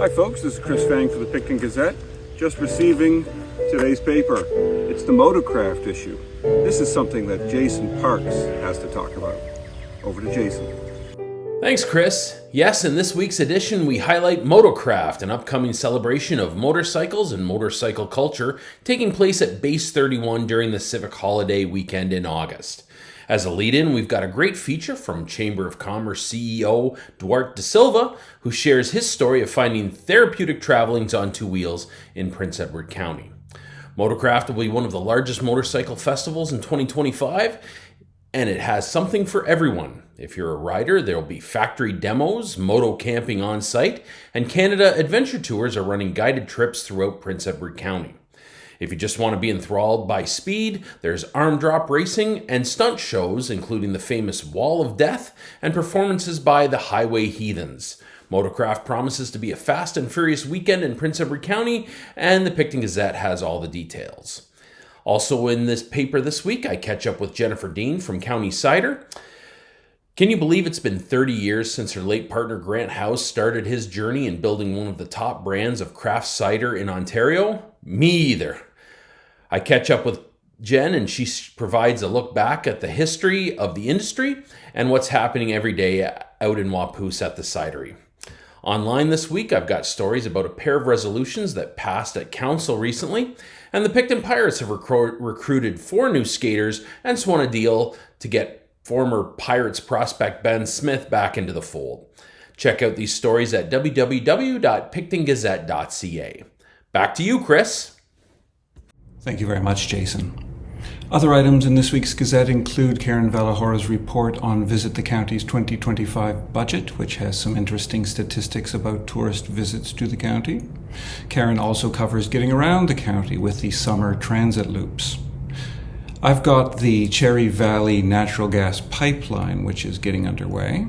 Hi folks, this is Chris Fang for the Picton Gazette. Just receiving today's paper. It's the Motocraft issue. This is something that Jason Parks has to talk about. Over to Jason. Thanks, Chris. Yes, in this week's edition, we highlight Motocraft, an upcoming celebration of motorcycles and motorcycle culture taking place at Base 31 during the Civic Holiday weekend in August. As a lead-in, we've got a great feature from Chamber of Commerce CEO Duarte da Silva, who shares his story of finding therapeutic travelings on two wheels in Prince Edward County. Motocraft will be one of the largest motorcycle festivals in 2025, and it has something for everyone. If you're a rider, there will be factory demos, moto camping on site, and Canada Adventure Tours are running guided trips throughout Prince Edward County. If you just want to be enthralled by speed, there's arm drop racing and stunt shows, including the famous Wall of Death and performances by the Highway Heathens. Motocraft promises to be a fast and furious weekend in Prince Edward County, and the Picton Gazette has all the details. Also in this paper this week, I catch up with Jennifer Dean from County Cider. Can you believe it's been 30 years since her late partner Grant House started his journey in building one of the top brands of craft cider in Ontario? Me either. I catch up with Jen and she provides a look back at the history of the industry and what's happening every day out in Wapoose at the cidery. Online this week, I've got stories about a pair of resolutions that passed at council recently, and the Picton Pirates have recruited 4 new skaters and swung a deal to get former Pirates prospect Ben Smith back into the fold. Check out these stories at www.pictongazette.ca. Back to you, Chris. Thank you very much, Jason. Other items in this week's Gazette include Karen Valahora's report on Visit the County's 2025 budget, which has some interesting statistics about tourist visits to the county. Karen also covers getting around the county with the summer transit loops. I've got the Cherry Valley natural gas pipeline, which is getting underway.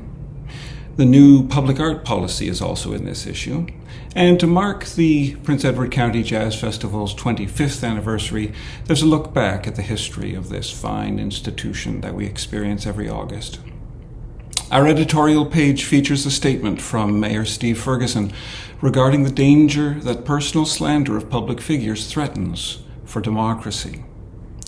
The new public art policy is also in this issue. And to mark the Prince Edward County Jazz Festival's 25th anniversary, there's a look back at the history of this fine institution that we experience every August. Our editorial page features a statement from Mayor Steve Ferguson regarding the danger that personal slander of public figures threatens for democracy.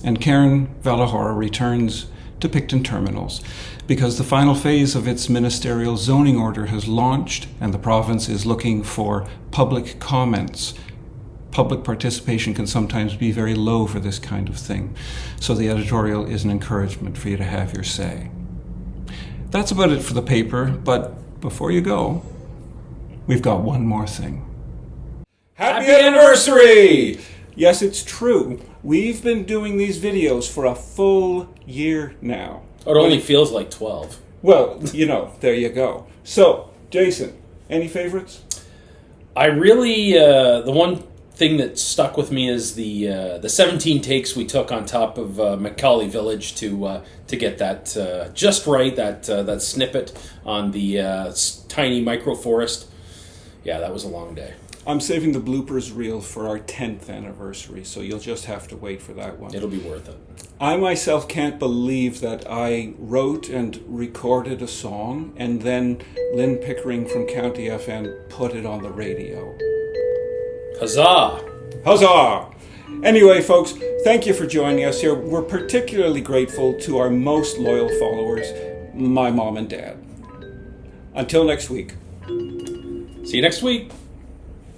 And Karen Valahora returns to Picton Terminals because the final phase of its ministerial zoning order has launched and the province is looking for public comments. Public participation can sometimes be very low for this kind of thing, so the editorial is an encouragement for you to have your say. That's about it for the paper, but before you go, we've got one more thing. Happy anniversary! Yes, it's true. We've been doing these videos for a full year now. It only feels like 12. Well, there you go. So, Jason, any favorites? I really, the one thing that stuck with me is the 17 takes we took on top of McCauley Village to get that just right, that snippet on the tiny microforest. Yeah, that was a long day. I'm saving the bloopers reel for our 10th anniversary, so you'll just have to wait for that one. It'll be worth it. I myself can't believe that I wrote and recorded a song, and then Lynn Pickering from County FM put it on the radio. Huzzah! Huzzah! Anyway, folks, thank you for joining us here. We're particularly grateful to our most loyal followers, my mom and dad. Until next week. See you next week.